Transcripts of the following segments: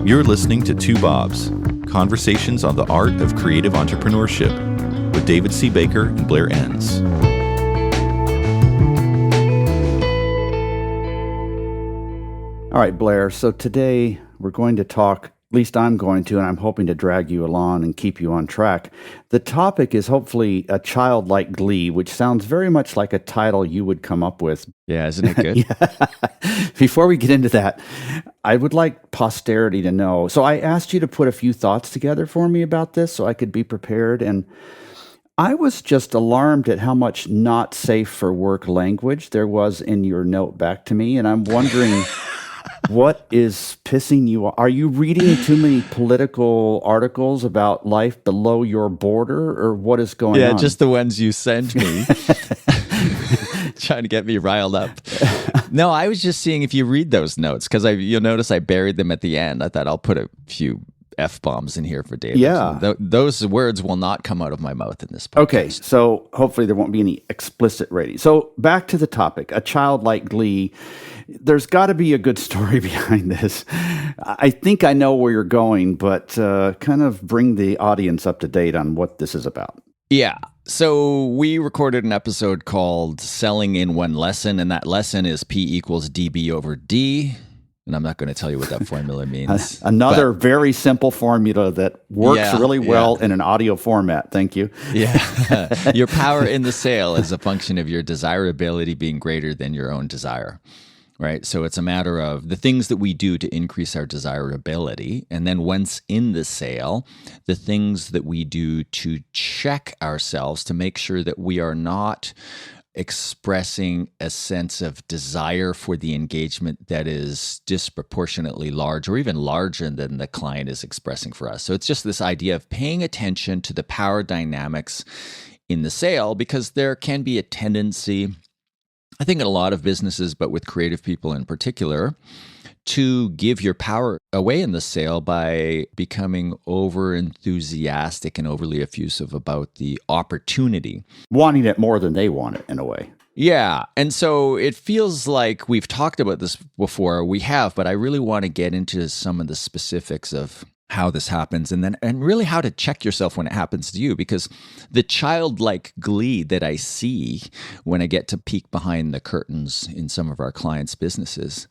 You're listening to Two Bobs, conversations on the art of creative entrepreneurship with David C. Baker and Blair Enns. All right, Blair, so today we're going to talk, at least I'm going to, and I'm hoping to drag you along and keep you on track. The topic is hopefully a childlike Glee, which sounds very much like a title you would come up with. Yeah, isn't it good? Yeah. Before we get into that, I would like posterity to know. So I asked you to put a few thoughts together for me about this so I could be prepared, and I was just alarmed at how much not safe for work language there was in your note back to me, and I'm wondering... What is pissing you off? Are you reading too many political articles about life below your border, or what is going on? Yeah, just the ones you sent me. Trying to get me riled up. No, I was just seeing if you read those notes, because you'll notice I buried them at the end. I thought I'll put a few F-bombs in here for David. Yeah. Those words will not come out of my mouth in this podcast. Okay, so hopefully there won't be any explicit rating. So back to the topic, a childlike Glee. There's got to be a good story behind this. I think I know where you're going, but kind of bring the audience up to date on what this is about. Yeah. So we recorded an episode called Selling in One Lesson, and that lesson is P equals DB over D. And I'm not going to tell you what that formula means. Another very simple formula that works really well in an audio format. Thank you. Yeah. Your power in the sale is a function of your desirability being greater than your own desire. Right. So it's a matter of the things that we do to increase our desirability. And then once in the sale, the things that we do to check ourselves to make sure that we are not expressing a sense of desire for the engagement that is disproportionately large or even larger than the client is expressing for us. So it's just this idea of paying attention to the power dynamics in the sale, because there can be a tendency, I think in a lot of businesses, but with creative people in particular, to give your power away in the sale by becoming over enthusiastic and overly effusive about the opportunity. Wanting it more than they want it, in a way. Yeah. And so it feels like we've talked about this before. We have, but I really want to get into some of the specifics of how this happens, and really how to check yourself when it happens to you, because the childlike Glee that I see when I get to peek behind the curtains in some of our clients' businesses,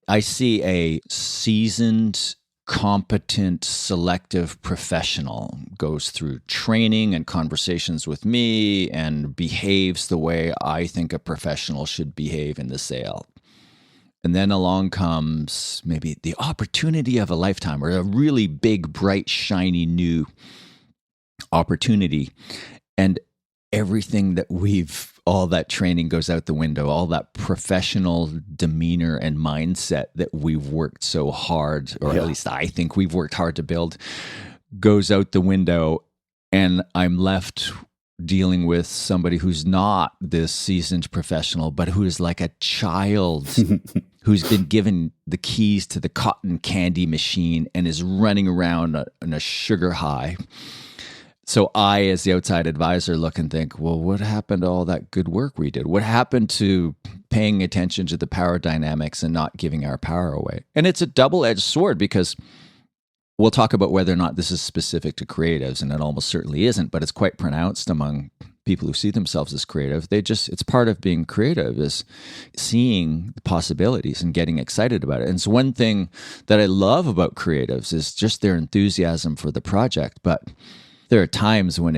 I see a seasoned, competent, selective professional goes through training and conversations with me and behaves the way I think a professional should behave in the sale. And then along comes maybe the opportunity of a lifetime, or a really big, bright, shiny new opportunity. And everything that all that training goes out the window, all that professional demeanor and mindset that we've worked so hard, or at least I think we've worked hard to build, goes out the window. And I'm left dealing with somebody who's not this seasoned professional, but who is like a child who's been given the keys to the cotton candy machine and is running around on a sugar high. So I, as the outside advisor, look and think, well, what happened to all that good work we did? What happened to paying attention to the power dynamics and not giving our power away? And it's a double-edged sword, because we'll talk about whether or not this is specific to creatives, and it almost certainly isn't, but it's quite pronounced among people who see themselves as creative. It's part of being creative, is seeing the possibilities and getting excited about it. And so one thing that I love about creatives is just their enthusiasm for the project. But there are times when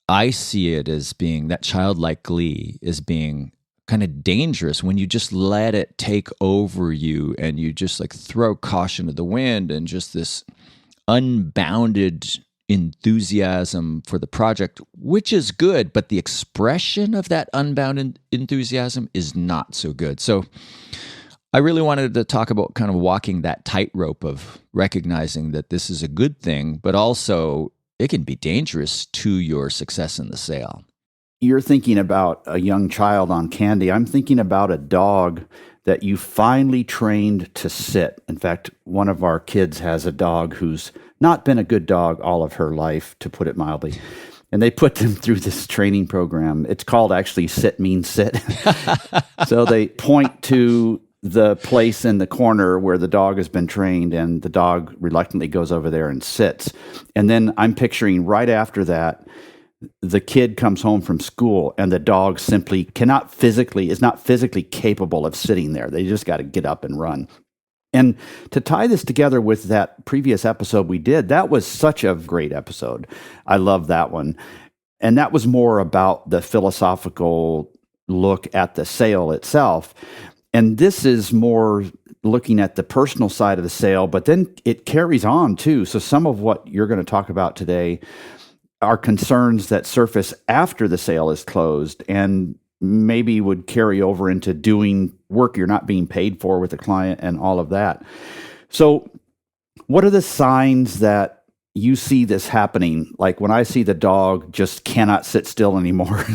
I see it as being, that childlike Glee is being kind of dangerous when you just let it take over you, and you just like throw caution to the wind, and just this unbounded enthusiasm for the project, which is good, but the expression of that unbounded enthusiasm is not so good. So I really wanted to talk about kind of walking that tightrope of recognizing that this is a good thing, but also it can be dangerous to your success in the sale. You're thinking about a young child on candy. I'm thinking about a dog that you finally trained to sit. In fact, one of our kids has a dog who's not been a good dog all of her life, to put it mildly. And they put them through this training program. It's called actually Sit Means Sit. So they point to the place in the corner where the dog has been trained, and the dog reluctantly goes over there and sits. And then I'm picturing right after that, the kid comes home from school and the dog simply is not physically capable of sitting there. They just got to get up and run. And to tie this together with that previous episode we did, that was such a great episode. I love that one. And that was more about the philosophical look at the sale itself. And this is more looking at the personal side of the sale, but then it carries on too. So some of what you're going to talk about today are concerns that surface after the sale is closed and maybe would carry over into doing work you're not being paid for with the client and all of that. So what are the signs that you see this happening? Like when I see the dog just cannot sit still anymore,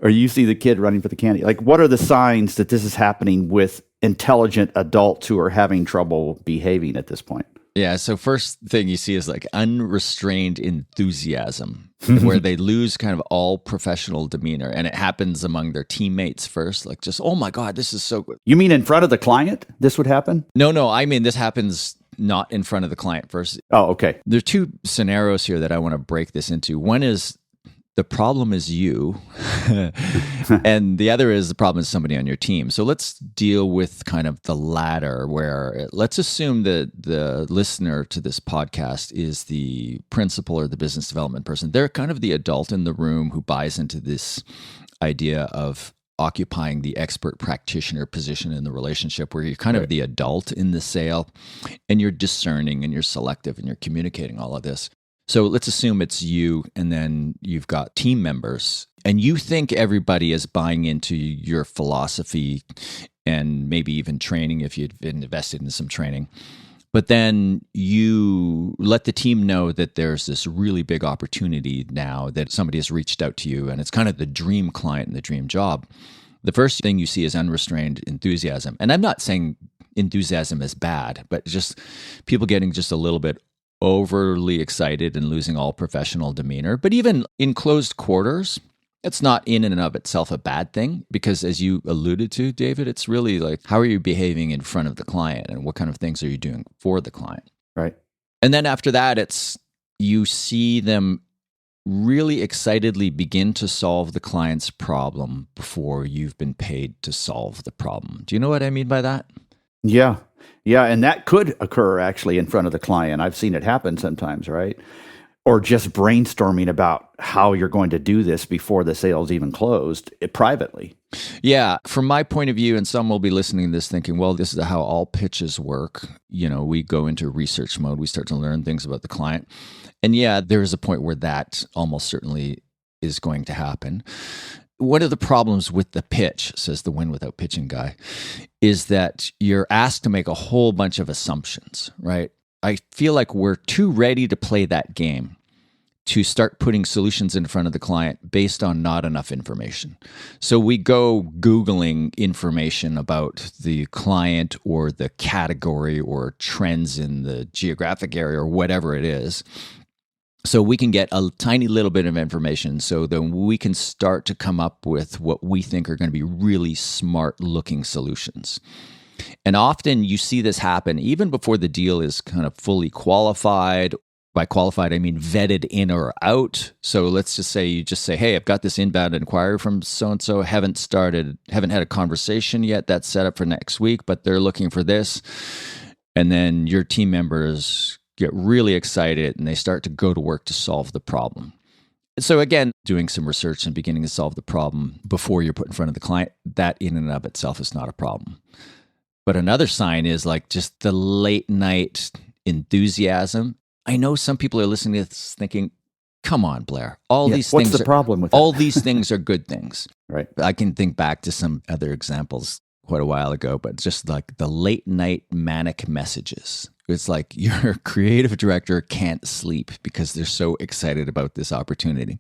or you see the kid running for the candy, like what are the signs that this is happening with intelligent adults who are having trouble behaving at this point? Yeah. So first thing you see is like unrestrained enthusiasm, where they lose kind of all professional demeanor, and it happens among their teammates first. Like just, oh my God, this is so good. You mean in front of the client, this would happen? No. I mean, this happens not in front of the client first. Oh, okay. There are two scenarios here that I want to break this into. One is the problem is you, and the other is the problem is somebody on your team. So let's deal with kind of the latter, where let's assume that the listener to this podcast is the principal or the business development person. They're kind of the adult in the room who buys into this idea of occupying the expert practitioner position in the relationship, where you're kind of the adult in the sale, and you're discerning and you're selective and you're communicating all of this. So let's assume it's you, and then you've got team members, and you think everybody is buying into your philosophy and maybe even training if you've been invested in some training. But then you let the team know that there's this really big opportunity now, that somebody has reached out to you, and it's kind of the dream client and the dream job. The first thing you see is unrestrained enthusiasm. And I'm not saying enthusiasm is bad, but just people getting just a little bit overly excited and losing all professional demeanor. But even in closed quarters, it's not in and of itself a bad thing, because as you alluded to, David, it's really like, how are you behaving in front of the client, and what kind of things are you doing for the client? Right. And then after that, it's you see them really excitedly begin to solve the client's problem before you've been paid to solve the problem. Do you know what I mean by that? Yeah. Yeah. And that could occur actually in front of the client. I've seen it happen sometimes, right? Or just brainstorming about how you're going to do this before the sale's even closed privately. Yeah. From my point of view, and some will be listening to this thinking, well, this is how all pitches work. You know, we go into research mode. We start to learn things about the client. And yeah, there is a point where that almost certainly is going to happen. One of the problems with the pitch, says the win without pitching guy, is that you're asked to make a whole bunch of assumptions, right? I feel like we're too ready to play that game to start putting solutions in front of the client based on not enough information. So we go Googling information about the client or the category or trends in the geographic area or whatever it is. So we can get a tiny little bit of information, so then we can start to come up with what we think are going to be really smart looking solutions. And often you see this happen even before the deal is kind of fully qualified. By qualified, I mean vetted in or out. So let's just say you just say, hey, I've got this inbound inquiry from so-and-so, haven't had a conversation yet. That's set up for next week, but they're looking for this. And then your team members get really excited and they start to go to work to solve the problem. So again, doing some research and beginning to solve the problem before you're put in front of the client, that in and of itself is not a problem. But another sign is like just the late night enthusiasm. I know some people are listening to this thinking, come on, Blair, these what's things the problem with all that? these things are good things. Right. I can think back to some other examples quite a while ago, but just like the late night manic messages. It's like your creative director can't sleep because they're so excited about this opportunity.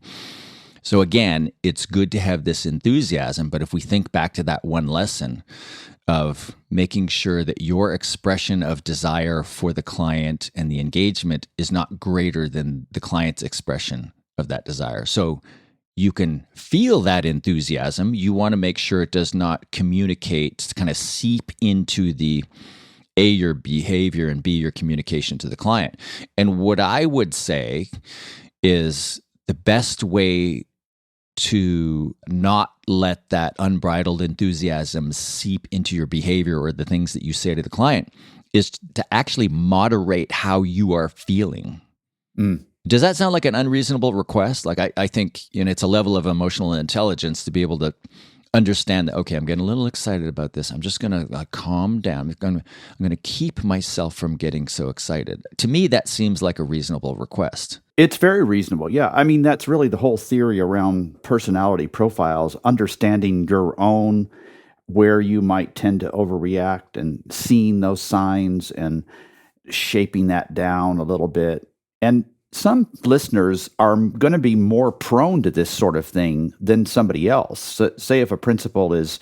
So again, it's good to have this enthusiasm, but if we think back to that one lesson of making sure that your expression of desire for the client and the engagement is not greater than the client's expression of that desire. So you can feel that enthusiasm. You want to make sure it does not communicate, kind of seep into the A, your behavior, and B, your communication to the client. And what I would say is the best way to not let that unbridled enthusiasm seep into your behavior or the things that you say to the client is to actually moderate how you are feeling. Does that sound like an unreasonable request? Like I think it's a level of emotional intelligence to be able to understand that, okay, I'm getting a little excited about this. I'm just going to calm down. I'm going to keep myself from getting so excited. To me, that seems like a reasonable request. It's very reasonable. Yeah. I mean, that's really the whole theory around personality profiles, understanding your own, where you might tend to overreact and seeing those signs and shaping that down a little bit. And some listeners are going to be more prone to this sort of thing than somebody else. So, say if a principal is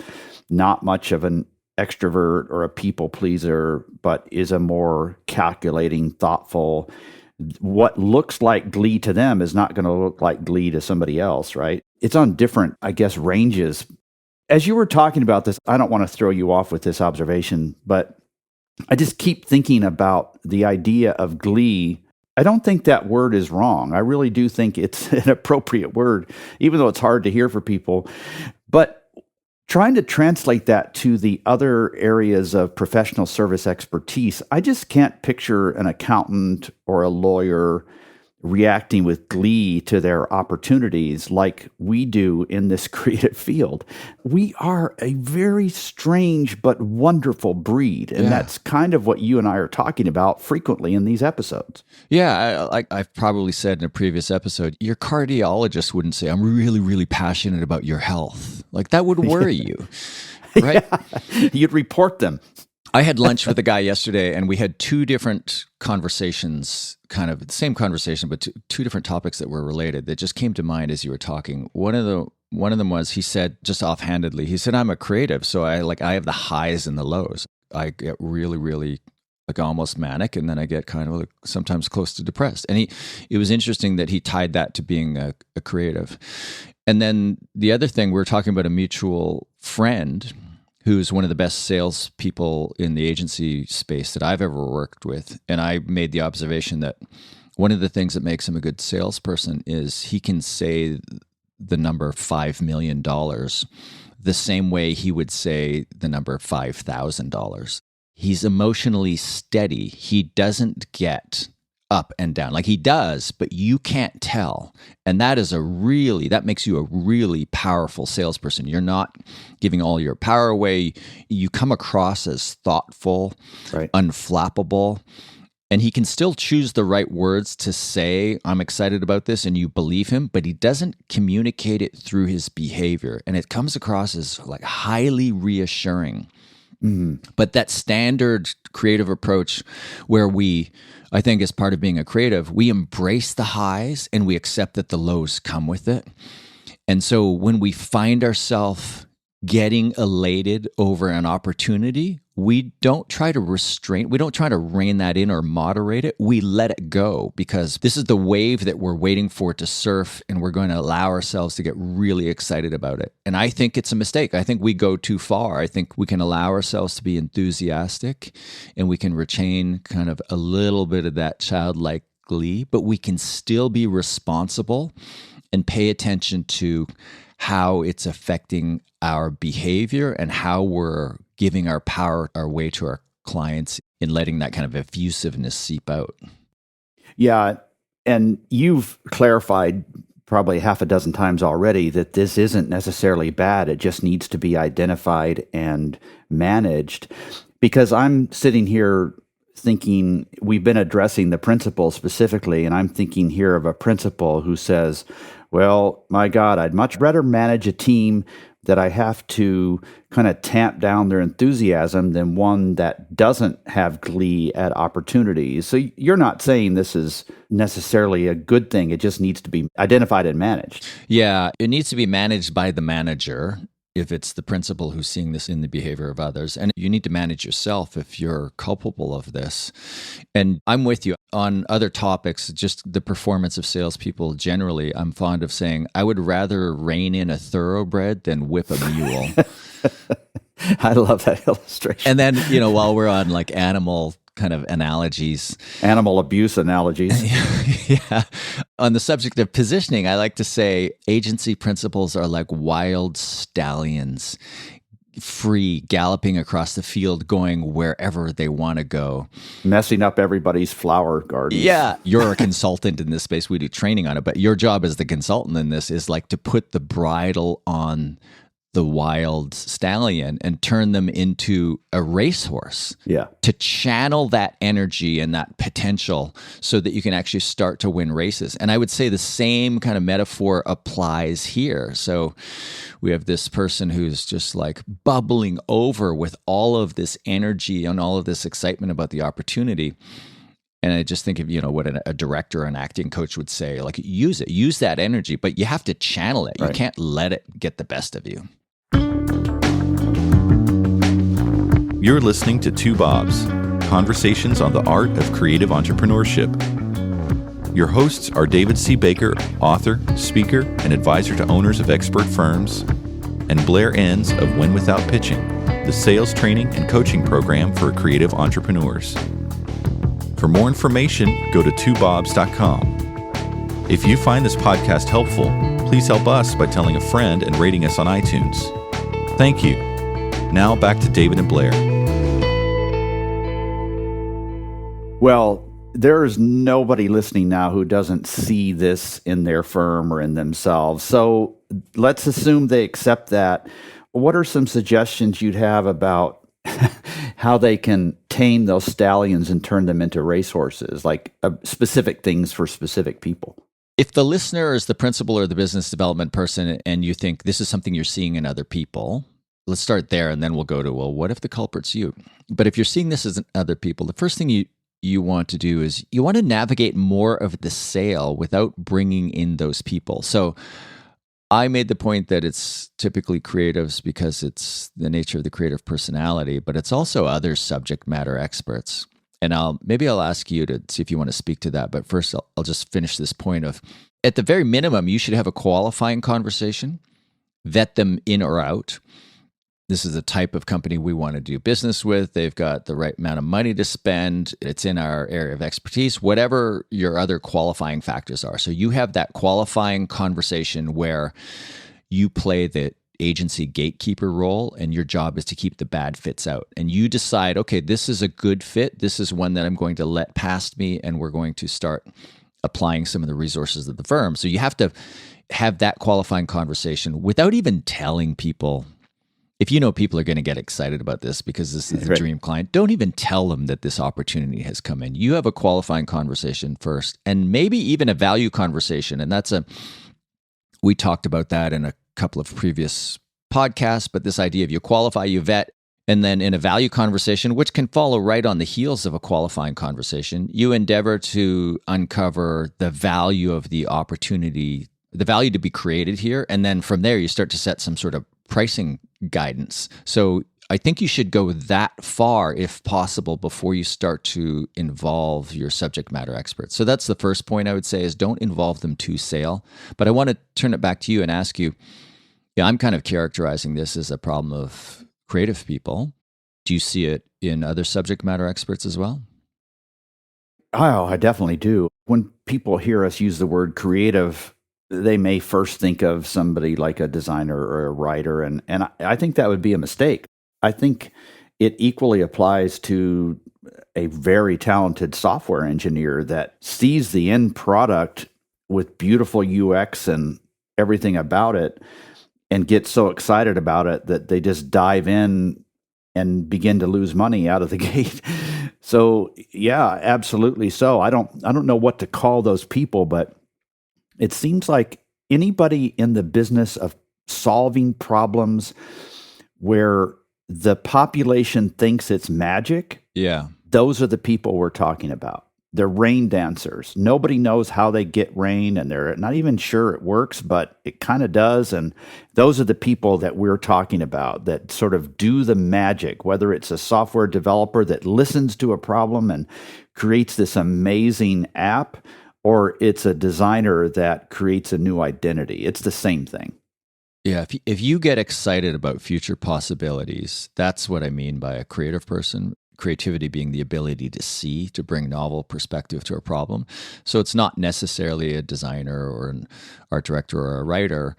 not much of an extrovert or a people pleaser, but is a more calculating, thoughtful, what looks like Glee to them is not going to look like Glee to somebody else, right? It's on different, I guess, ranges. As you were talking about this, I don't want to throw you off with this observation, but I just keep thinking about the idea of Glee. I don't think that word is wrong. I really do think it's an appropriate word, even though it's hard to hear for people. But trying to translate that to the other areas of professional service expertise, I just can't picture an accountant or a lawyer reacting with glee to their opportunities like we do in this creative field. We are a very strange but wonderful breed, and that's kind of what you and I are talking about frequently in these episodes. Yeah, I've probably said in a previous episode, your cardiologist wouldn't say, I'm really, really passionate about your health. Like, that would worry you, right? Yeah. You'd report them. I had lunch with a guy yesterday, and we had two different conversations, kind of the same conversation, but two different topics that were related that just came to mind as you were talking. One of them was, he said, just offhandedly, he said, I'm a creative, so I have the highs and the lows. I get really, really like almost manic, and then I get kind of like sometimes close to depressed. And it was interesting that he tied that to being a creative. And then the other thing, we were talking about a mutual friend who's one of the best salespeople in the agency space that I've ever worked with. And I made the observation that one of the things that makes him a good salesperson is he can say the number $5 million the same way he would say the number $5,000. He's emotionally steady. He doesn't get up and down. Like, he does, but you can't tell. And that makes you a really powerful salesperson. You're not giving all your power away. You come across as thoughtful, right, unflappable. And he can still choose the right words to say, I'm excited about this, and you believe him, but he doesn't communicate it through his behavior. And it comes across as like highly reassuring. Mm-hmm. But that standard creative approach where I think as part of being a creative, we embrace the highs and we accept that the lows come with it. And so when we find ourselves getting elated over an opportunity, we don't try to rein that in or moderate it. We let it go because this is the wave that we're waiting for to surf, and we're going to allow ourselves to get really excited about it. And I think it's a mistake. I think we go too far. I think we can allow ourselves to be enthusiastic, and we can retain kind of a little bit of that childlike glee, but we can still be responsible and pay attention to how it's affecting our behavior and how we're giving our power away to our clients in letting that kind of effusiveness seep out. Yeah. And you've clarified probably half a dozen times already that this isn't necessarily bad. It just needs to be identified and managed. Because I'm sitting here thinking, we've been addressing the principal specifically, and I'm thinking here of a principal who says, well, my God, I'd much rather manage a team that I have to kind of tamp down their enthusiasm than one that doesn't have glee at opportunities. So you're not saying this is necessarily a good thing. It just needs to be identified and managed. Yeah, it needs to be managed by the manager. if it's the principal who's seeing this in the behavior of others. And you need to manage yourself if you're culpable of this. And I'm with you on other topics, just the performance of salespeople generally. I'm fond of saying, I would rather rein in a thoroughbred than whip a mule. I love that illustration. And then, while we're on like animal kind of analogies, animal abuse analogies. Yeah. On the subject of positioning, I like to say agency principals are like wild stallions, free, galloping across the field, going wherever they want to go. Messing up everybody's flower garden. Yeah. You're a consultant in this space. We do training on it, but your job as the consultant in this is like to put the bridle on the wild stallion and turn them into a racehorse. Yeah. To channel that energy and that potential so that you can actually start to win races. And I would say the same kind of metaphor applies here. So we have this person who's just like bubbling over with all of this energy and all of this excitement about the opportunity. And I just think of, what a director or an acting coach would say, like, use it, use that energy, but you have to channel it. Right. You can't let it get the best of you. You're listening to Two Bobs, conversations on the art of creative entrepreneurship. Your hosts are David C. Baker, author, speaker, and advisor to owners of expert firms, and Blair Enns of Win Without Pitching, the sales training and coaching program for creative entrepreneurs. For more information, go to twobobs.com. If you find this podcast helpful, please help us by telling a friend and rating us on iTunes. Thank you. Now back to David and Blair. Well, there's nobody listening now who doesn't see this in their firm or in themselves. So let's assume they accept that. What are some suggestions you'd have about how they can tame those stallions and turn them into racehorses, like specific things for specific people? If the listener is the principal or the business development person and you think this is something you're seeing in other people, let's start there and then we'll go to, well, what if the culprit's you? But if you're seeing this as in other people, the first thing you want to do is you want to navigate more of the sale without bringing in those people. So I made the point that it's typically creatives because it's the nature of the creative personality, but it's also other subject matter experts. And I'll ask you to see if you want to speak to that. But first, I'll just finish this point of, at the very minimum, you should have a qualifying conversation, vet them in or out. This is the type of company we want to do business with. They've got the right amount of money to spend. It's in our area of expertise, whatever your other qualifying factors are. So you have that qualifying conversation where you play the agency gatekeeper role, and your job is to keep the bad fits out. And you decide, okay, this is a good fit. This is one that I'm going to let past me, and we're going to start applying some of the resources of the firm. So you have to have that qualifying conversation without even telling people. If you know people are going to get excited about this because this is a dream client, don't even tell them that this opportunity has come in. You have a qualifying conversation first, and maybe even a value conversation. And we talked about that in a couple of previous podcasts, but this idea of you qualify, you vet, and then in a value conversation, which can follow right on the heels of a qualifying conversation, you endeavor to uncover the value of the opportunity, the value to be created here. And then from there, you start to set some sort of pricing guidance. So I think you should go that far, if possible, before you start to involve your subject matter experts. So that's the first point I would say, is don't involve them to sale. But I want to turn it back to you and ask you, I'm kind of characterizing this as a problem of creative people. Do you see it in other subject matter experts as well? Oh, I definitely do. When people hear us use the word creative, they may first think of somebody like a designer or a writer, and I think that would be a mistake. I think it equally applies to a very talented software engineer that sees the end product with beautiful UX and everything about it and gets so excited about it that they just dive in and begin to lose money out of the gate. So, yeah, absolutely so. I don't know what to call those people, but it seems like anybody in the business of solving problems where the population thinks it's magic, yeah, those are the people we're talking about. they're rain dancers. Nobody knows how they get rain, and they're not even sure it works, but it kind of does. And those are the people that we're talking about that sort of do the magic, whether it's a software developer that listens to a problem and creates this amazing app, or it's a designer that creates a new identity. It's the same thing. Yeah, if you get excited about future possibilities, that's what I mean by a creative person. Creativity being the ability to see, to bring novel perspective to a problem. So it's not necessarily a designer or an art director or a writer,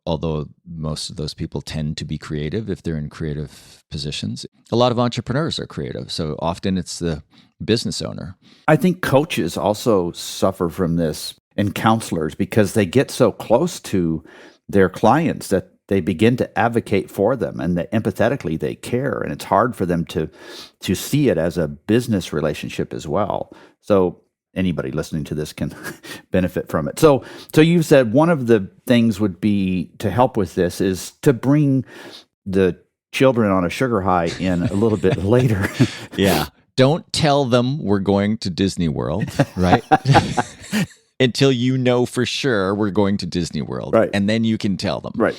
although most of those people tend to be creative if they're in creative positions. A lot of entrepreneurs are creative, so often it's the business owner. I think coaches also suffer from this, and counselors, because they get so close to their clients that they begin to advocate for them, and that empathetically they care, and it's hard for them to see it as a business relationship as well. So anybody listening to this can benefit from it. So you said one of the things would be to help with this is to bring the children on a sugar high in a little bit later. Yeah. Don't tell them we're going to Disney World, right? Until you know for sure we're going to Disney World. Right. And then you can tell them. Right.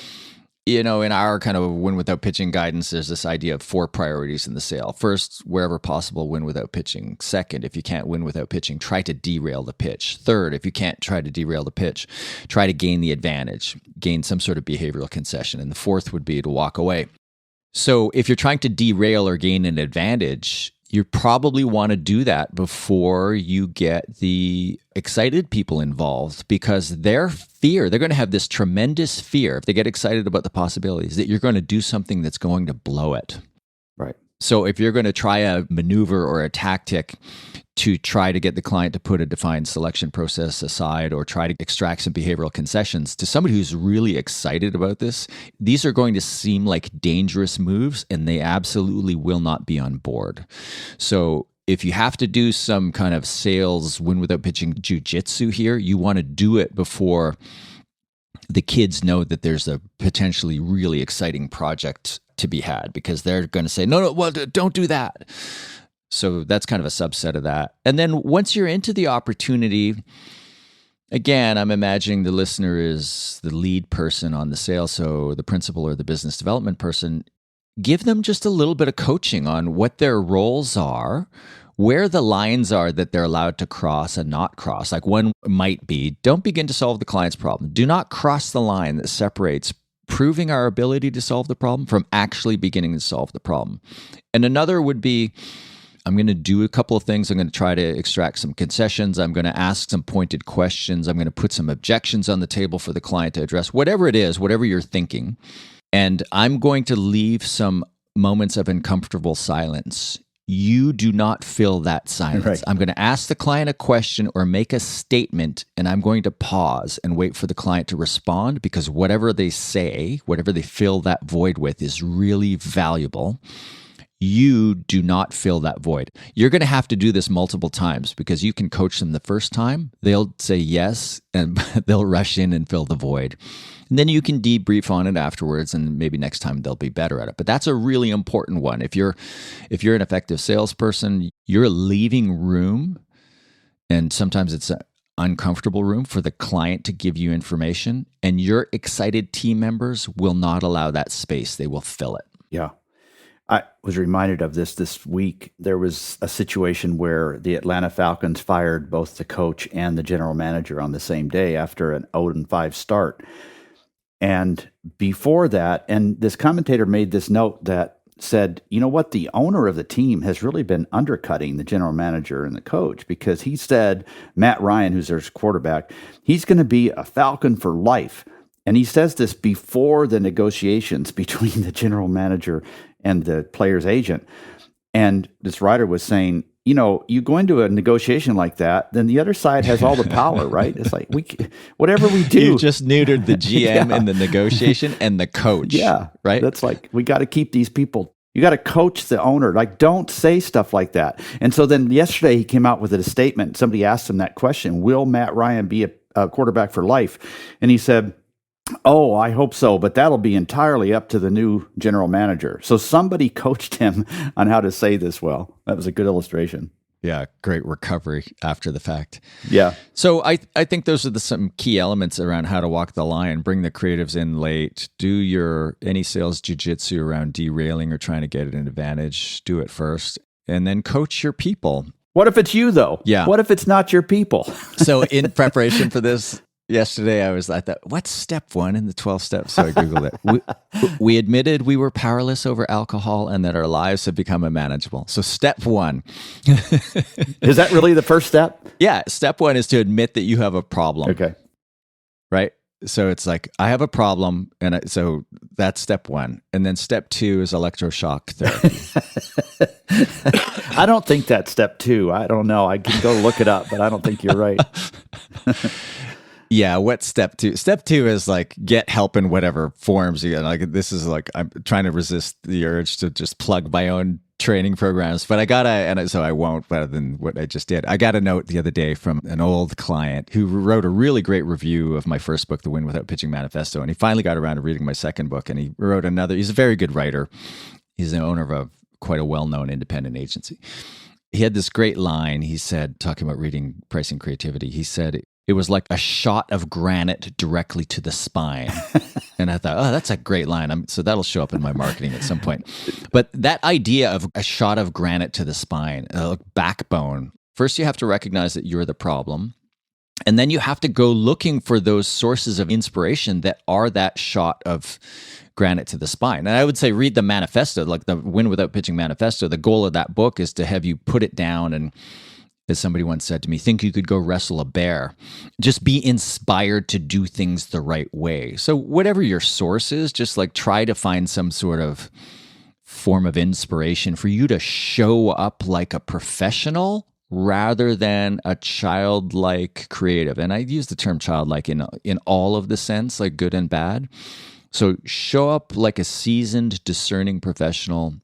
In our kind of win without pitching guidance, there's this idea of 4 priorities in the sale. First, wherever possible, win without pitching. Second, if you can't win without pitching, try to derail the pitch. Third, if you can't try to derail the pitch, try to gain the advantage, gain some sort of behavioral concession. And the fourth would be to walk away. So if you're trying to derail or gain an advantage, you probably want to do that before you get the excited people involved, because they're going to have this tremendous fear if they get excited about the possibilities that you're going to do something that's going to blow it. Right. So if you're going to try a maneuver or a tactic to try to get the client to put a defined selection process aside or try to extract some behavioral concessions, to somebody who's really excited about this, these are going to seem like dangerous moves, and they absolutely will not be on board. So if you have to do some kind of sales win without pitching jujitsu here, you want to do it before the kids know that there's a potentially really exciting project to be had, because they're going to say, no, well, don't do that. So that's kind of a subset of that. And then once you're into the opportunity, again, I'm imagining the listener is the lead person on the sale, so the principal or the business development person. Give them just a little bit of coaching on what their roles are, where the lines are that they're allowed to cross and not cross. Like one might be, don't begin to solve the client's problem. Do not cross the line that separates proving our ability to solve the problem from actually beginning to solve the problem. And another would be, I'm going to do a couple of things. I'm going to try to extract some concessions. I'm going to ask some pointed questions. I'm going to put some objections on the table for the client to address, whatever it is, whatever you're thinking. And I'm going to leave some moments of uncomfortable silence. You do not fill that silence. Right. I'm going to ask the client a question or make a statement, and I'm going to pause and wait for the client to respond, because whatever they say, whatever they fill that void with, is really valuable. You do not fill that void. You're going to have to do this multiple times, because you can coach them the first time. They'll say yes, and they'll rush in and fill the void. And then you can debrief on it afterwards, and maybe next time they'll be better at it. But that's a really important one. If you're an effective salesperson, you're leaving room, and sometimes it's an uncomfortable room, for the client to give you information, and your excited team members will not allow that space. They will fill it. Yeah. I was reminded of this week. There was a situation where the Atlanta Falcons fired both the coach and the general manager on the same day after an 0-5 start. And before that, and this commentator made this note that said, you know what, the owner of the team has really been undercutting the general manager and the coach, because he said, Matt Ryan, who's their quarterback, he's going to be a Falcon for life. And he says this before the negotiations between the general manager and the player's agent. And this writer was saying, you know, you go into a negotiation like that, then the other side has all the power, right? It's like, whatever we do. You just neutered the GM in the negotiation and the coach. Yeah. Right? That's like, we got to keep these people. You got to coach the owner. Like, don't say stuff like that. And so then yesterday he came out with a statement. Somebody asked him that question, will Matt Ryan be a quarterback for life? And he said, oh, I hope so, but that'll be entirely up to the new general manager. So somebody coached him on how to say this well. That was a good illustration. Yeah, great recovery after the fact. Yeah. So I think those are some key elements around how to walk the line, bring the creatives in late, do any sales jujitsu around derailing or trying to get an advantage, do it first, and then coach your people. What if it's you, though? Yeah. What if it's not your people? So in preparation for this yesterday, I thought, what's step 1 in the 12 steps? So I Googled it. We admitted we were powerless over alcohol and that our lives have become unmanageable. So step 1. Is that really the first step? Yeah. Step 1 is to admit that you have a problem. Okay. Right? So it's like, I have a problem. And so that's step 1. And then step 2 is electroshock therapy. I don't think that's step 2. I don't know. I can go look it up, but I don't think you're right. Yeah, what's step 2? Step 2 is like get help in whatever forms. Like this is like I'm trying to resist the urge to just plug my own training programs, but so I won't. Better than what I just did. I got a note the other day from an old client who wrote a really great review of my first book, The Win Without Pitching Manifesto, and he finally got around to reading my second book, and he wrote another. He's a very good writer. He's the owner of quite a well-known independent agency. He had this great line. He said, talking about reading Pricing Creativity, he said, it was like a shot of granite directly to the spine. And I thought, oh, that's a great line. So that'll show up in my marketing at some point. But that idea of a shot of granite to the spine, backbone, first you have to recognize that you're the problem. And then you have to go looking for those sources of inspiration that are that shot of granite to the spine. And I would say read the manifesto, like the Win Without Pitching manifesto. The goal of that book is to have you put it down and, as somebody once said to me, think you could go wrestle a bear. Just be inspired to do things the right way. So whatever your source is, just like try to find some sort of form of inspiration for you to show up like a professional rather than a childlike creative. And I use the term childlike in all of the sense, like good and bad. So show up like a seasoned, discerning professional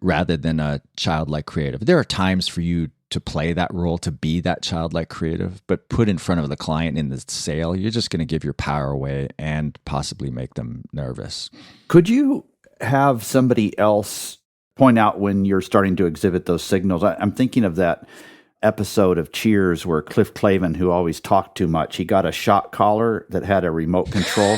rather than a childlike creative. There are times for you to play that role, to be that childlike creative, but put in front of the client in the sale, you're just going to give your power away and possibly make them nervous. Could you have somebody else point out when you're starting to exhibit those signals? I'm thinking of that episode of Cheers where Cliff Clavin, who always talked too much, he got a shot collar that had a remote control.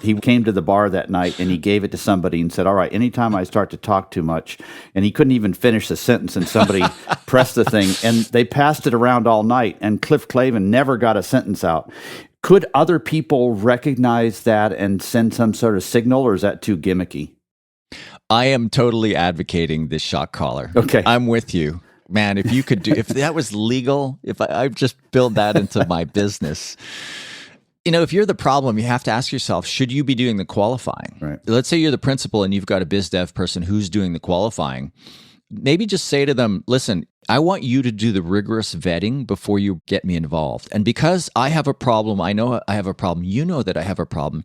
He came to the bar that night and he gave it to somebody and said, all right, anytime I start to talk too much, and he couldn't even finish the sentence and somebody pressed the thing and they passed it around all night and Cliff Clavin never got a sentence out. Could other people recognize that and send some sort of signal, or is that too gimmicky? I am totally advocating this shot collar. Okay. I'm with you. Man, if that was legal, if I just build that into my business. If you're the problem, you have to ask yourself, should you be doing the qualifying? Right. Let's say you're the principal and you've got a biz dev person who's doing the qualifying. Maybe just say to them, listen, I want you to do the rigorous vetting before you get me involved. And because I have a problem, I know I have a problem, you know that I have a problem,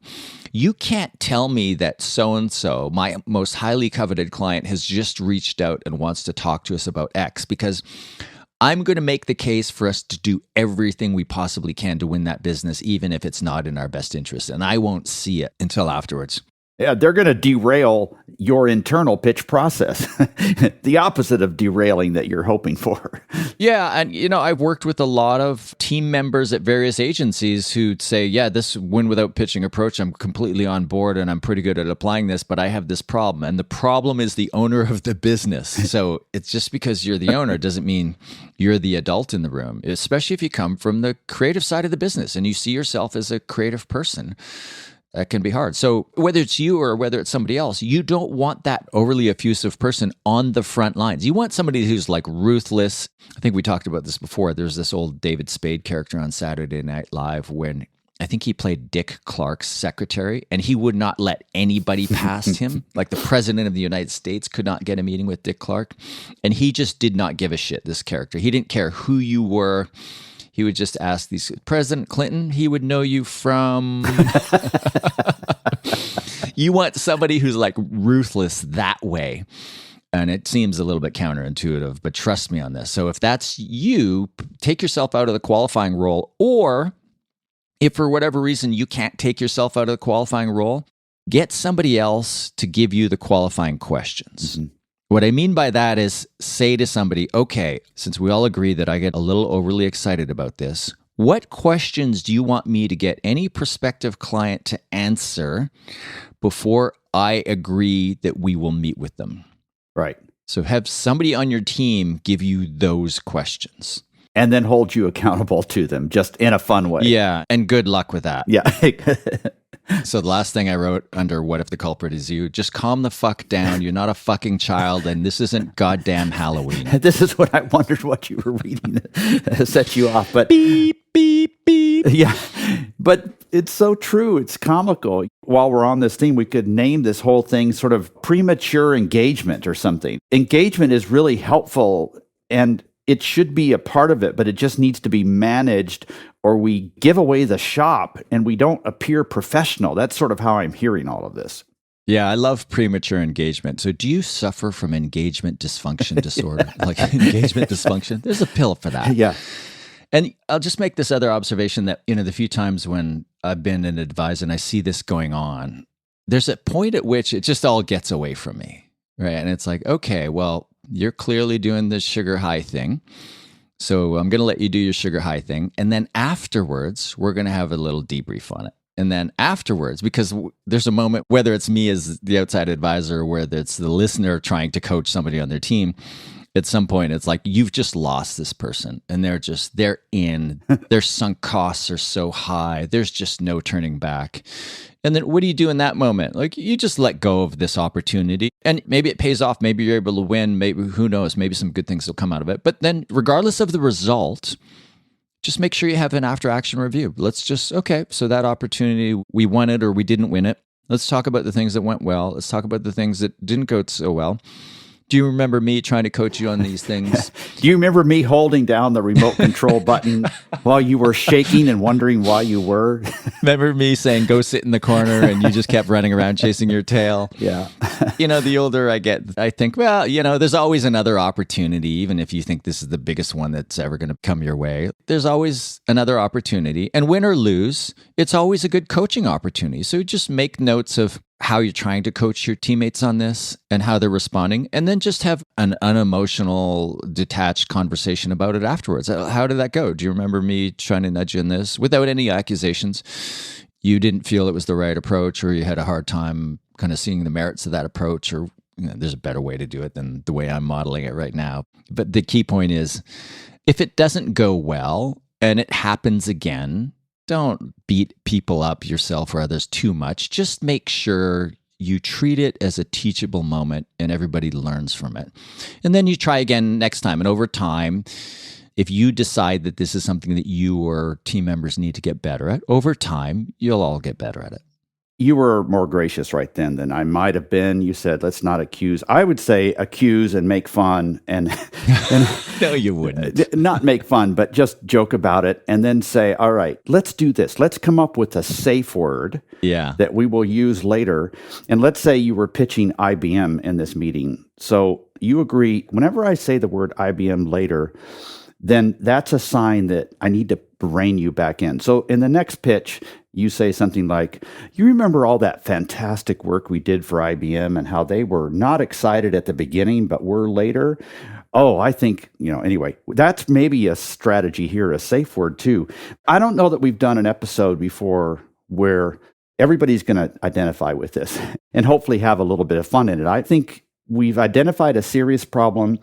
you can't tell me that so-and-so, my most highly coveted client, has just reached out and wants to talk to us about X, because I'm going to make the case for us to do everything we possibly can to win that business, even if it's not in our best interest. And I won't see it until afterwards. Yeah, they're going to derail your internal pitch process, the opposite of derailing that you're hoping for. Yeah, and I've worked with a lot of team members at various agencies who'd say, yeah, this Win Without Pitching approach, I'm completely on board and I'm pretty good at applying this, but I have this problem. And the problem is the owner of the business. So it's just because you're the owner doesn't mean you're the adult in the room, especially if you come from the creative side of the business and you see yourself as a creative person. That can be hard. So whether it's you or whether it's somebody else, you don't want that overly effusive person on the front lines. You want somebody who's like ruthless. I think we talked about this before. There's this old David Spade character on Saturday Night Live when I think he played Dick Clark's secretary, and he would not let anybody past him. Like the president of the United States could not get a meeting with Dick Clark. And he just did not give a shit, this character. He didn't care who you were. He would just ask these, President Clinton, he would know you from... You want somebody who's like ruthless that way. And it seems a little bit counterintuitive, but trust me on this. So if that's you, take yourself out of the qualifying role, or if for whatever reason you can't take yourself out of the qualifying role, get somebody else to give you the qualifying questions. Mm-hmm. What I mean by that is say to somebody, okay, since we all agree that I get a little overly excited about this, what questions do you want me to get any prospective client to answer before I agree that we will meet with them? Right. So have somebody on your team give you those questions. And then hold you accountable to them, just in a fun way. Yeah, and good luck with that. Yeah. So the last thing I wrote under what if the culprit is you, just calm the fuck down. You're not a fucking child, and this isn't goddamn Halloween. This is what I wondered what you were reading set you off. But Beep, beep, beep. yeah, but it's so true. It's comical. While we're on this theme, we could name this whole thing sort of premature engagement or something. Engagement is really helpful, and it should be a part of it, but it just needs to be managed, or we give away the shop and we don't appear professional. That's sort of how I'm hearing all of this. Yeah, I love premature engagement. So do you suffer from engagement dysfunction disorder? Like engagement dysfunction? There's a pill for that. Yeah. And I'll just make this other observation that, the few times when I've been an advisor and I see this going on, there's a point at which it just all gets away from me, right? And it's like, okay, well, you're clearly doing this sugar high thing. So I'm going to let you do your sugar high thing. And then afterwards, we're going to have a little debrief on it. And then afterwards, because there's a moment, whether it's me as the outside advisor or whether it's the listener trying to coach somebody on their team, at some point, it's like, you've just lost this person and they're in, their sunk costs are so high. There's just no turning back. And then what do you do in that moment? Like, you just let go of this opportunity and maybe it pays off. Maybe you're able to win. Maybe, who knows? Maybe some good things will come out of it. But then regardless of the result, just make sure you have an after action review. Let's just, okay, so that opportunity, we won it or we didn't win it. Let's talk about the things that went well. Let's talk about the things that didn't go so well. Do you remember me trying to coach you on these things? Do you remember me holding down the remote control button while you were shaking and wondering why you were? Remember me saying, go sit in the corner, and you just kept running around chasing your tail? Yeah. The older I get, I think, well, there's always another opportunity, even if you think this is the biggest one that's ever going to come your way. There's always another opportunity. And win or lose, it's always a good coaching opportunity. So just make notes of how you're trying to coach your teammates on this and how they're responding, and then just have an unemotional, detached conversation about it afterwards. How did that go? Do you remember me trying to nudge you in this without any accusations? You didn't feel it was the right approach, or you had a hard time kind of seeing the merits of that approach, or there's a better way to do it than the way I'm modeling it right now. But the key point is, if it doesn't go well and it happens again, don't beat people up, yourself or others, too much. Just make sure you treat it as a teachable moment and everybody learns from it. And then you try again next time. And over time, if you decide that this is something that you or team members need to get better at, over time, you'll all get better at it. You were more gracious right then than I might have been. You said, let's not accuse. I would say accuse and make fun and No, you wouldn't. Not make fun, but just joke about it and then say, all right, let's do this. Let's come up with a safe word that we will use later. And let's say you were pitching IBM in this meeting. So you agree, whenever I say the word IBM later, then that's a sign that I need to rein you back in. So in the next pitch, you say something like, you remember all that fantastic work we did for IBM and how they were not excited at the beginning, but were later? Oh, I think, anyway, that's maybe a strategy here, a safe word too. I don't know that we've done an episode before where everybody's going to identify with this and hopefully have a little bit of fun in it. I think we've identified a serious problem,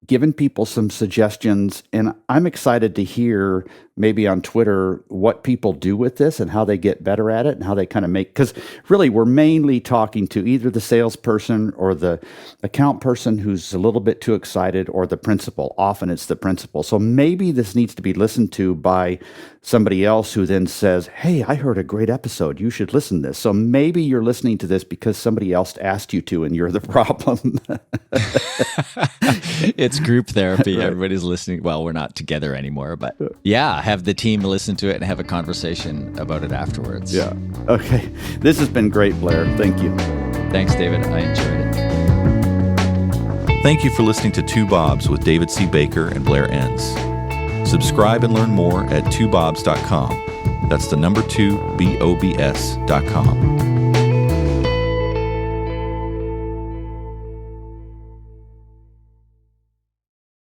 given people some suggestions, and I'm excited to hear maybe on Twitter what people do with this and how they get better at it and how they kind of because really we're mainly talking to either the salesperson or the account person who's a little bit too excited, or the principal. Often it's the principal. So maybe this needs to be listened to by somebody else who then says, hey, I heard a great episode. You should listen to this. So maybe you're listening to this because somebody else asked you to and you're the problem. It's group therapy. Right. Everybody's listening. Well, we're not together anymore, but yeah, have the team listen to it and have a conversation about it afterwards. Yeah. Okay. This has been great, Blair. Thank you. Thanks, David. I enjoyed it. Thank you for listening to Two Bobs with David C. Baker and Blair Enns. Subscribe and learn more at twobobs.com. That's the number 2, BOBS.com.